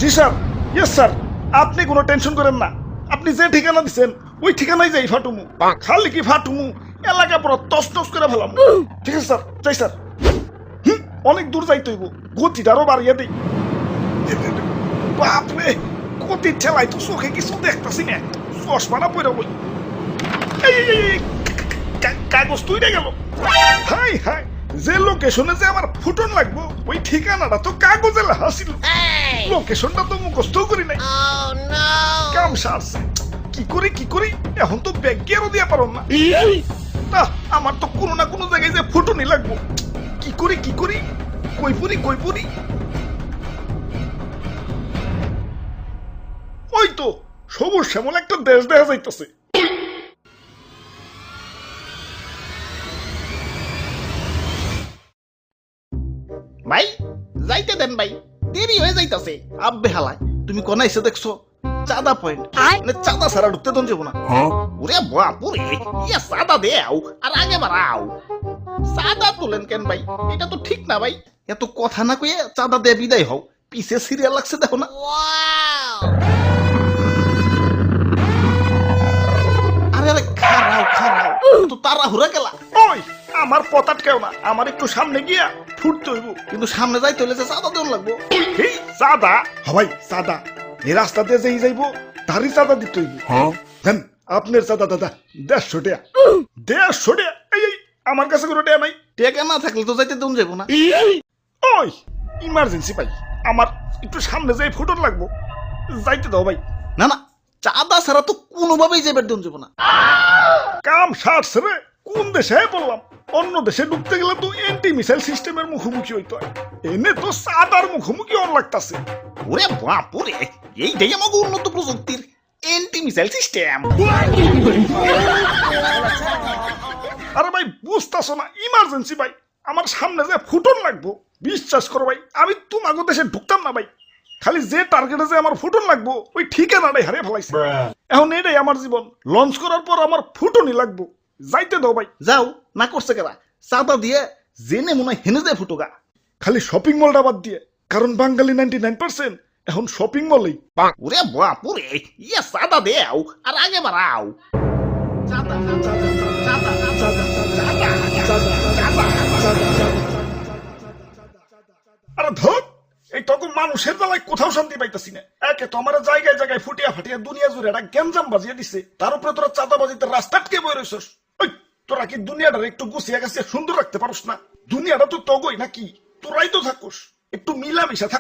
জি sir, yes sir, আপনি কোনো tension করেন না। আপনি যে ঠিকানা দিচ্ছেন ওই ঠিকানায় যাই ফাটুমু। খালি কি ফাটুমু, এলাকা পুরো তছনছ করে ফেলাম। ঠিক আছে স্যার, যাই স্যার। অনেক দূর যাইতে হইব, গতিটারও বাড়িয়ে দিই। বাপরে, গতি ঠেলাই তো চোখে কিছু দেখতেছি না, চশমাটা পরে বই। কাগজ তুইরে গেল। হাই হাই, যে লোকেশনে যে আমার ফুটন লাগবো ওই ঠিকানাটা তো কাগজে লেখা ছিল, লোকেশনটা তো মুখস্থ করি নাই। কাম সারছে, কি করি এখন তো ব্যাগ গিয়ারও দিয়া পারো না। আমার তো কোনো না কোনো জায়গায় যে ফুটনই লাগবো। কি করি কই পুরি। ওই তো সবুজ শ্যামল একটা দেশ দেখা যাইতেছে। ভাই যাইতে দেন ভাই, দেরি হয়ে যাইতাছে। আব্বে হালায়, তুমি কোন এসে দেখছো? চাঁদা পয়েন্ট, মানে চাঁদা ছাড়া ঢুকতে দন যাবো না। ওরে বাপুরে, ইয়া চাঁদা দেও আর আগে বাড়াও। চাঁদা তুলেন কেন ভাই? এটা তো ঠিক না ভাই। এত কথা না কয়ে চাঁদা দিয়ে বিদায় হও, পিছে সিরিয়াল লাগছে দেখো না। আরে আরে খারাও, তো তাড়াহুড়া গেলা। ওই আমার পতাট কেউ না, আমার একটু সামনে গিয়া ফুটতে হইব। কিন্তু সামনে যাইতে হলে যে চাঁদা দেওয়া লাগবো। এই চাঁদা হবাই চাঁদা, এই রাস্তা দিয়ে যেই যাইব তারই চাঁদা দিতে হইব। দেন আপনার চাঁদা দাদা 150 টাকা। 150 টাকা? এই আমার কাছে কোনো টাকা নাই। টেকা না থাকলে তো যাইতে দেন যাবো না। ওই ইমার্জেন্সি ভাই, আমার একটু সামনে যাই ফুটন লাগবো, যাইতে দাও ভাই। না না, চাঁদা ছাড়া তো কোনোভাবেই যাইবার দেন যাবো না। কাম সারছে রে, কোন দেশে বললাম? অন্য দেশে ঢুকতে গেলে তো এন্টি মিসাইল সিস্টেমের মুখোমুখি হইতে হয়, এনে তো চাঁদার মুখোমুখি অন লাগতাছে। ওরে বাপুরে, এইটাই আমাকে উন্নত প্রযুক্তির এন্টি মিসাইল সিস্টেম। আরে ভাই বুঝতেছো না, ইমার্জেন্সি ভাই, আমার সামনে যে ফুটন লাগবো। বিশ্বাস করো ভাই, আমি তোমাকে দেশে ঢুকতাম না ভাই, খালি যে টার্গেটে যে আমার ফুটন লাগবো ওই ঠিকানাটাই হারিয়ে ফেলাইছে। এখন এটাই আমার জীবন, লঞ্চ করার পর আমার ফুটনই লাগবো, যাইতে দাও ভাই। যাও, না করছে কেরা? চাঁদা দিয়ে জেনে মনে হয় হেনে যায় ফুটোগা। খালি শপিং মলটা বাদ দিয়ে, কারণ বাঙালি 99% এখন শপিং মলেই। ওরে বাপুরে, ইয়া চাঁদা দেও আর আগে বাড়াও। আরে ধর, এই তখন মানুষের বেলায় কোথাও শান্তি পাইতেছি না। একে তো আমার জায়গায় জায়গায় ফুটিয়া ফাটিয়া দুনিয়া জুড়ে একটা গ্যাঞ্জাম বাজিয়ে দিছে, তার উপরে তোরা চাঁদা বাজিতে রাস্তা আটকে বই রয়েছিস। ওই তোরা কি দুনিয়াটা একটু গুছিয়ে গেছে সুন্দর রাখতে পারোস না? দুনিয়াটা তো তগই নাকি, তোরাই তো থাকুস, একটু মিলামিশা থাক।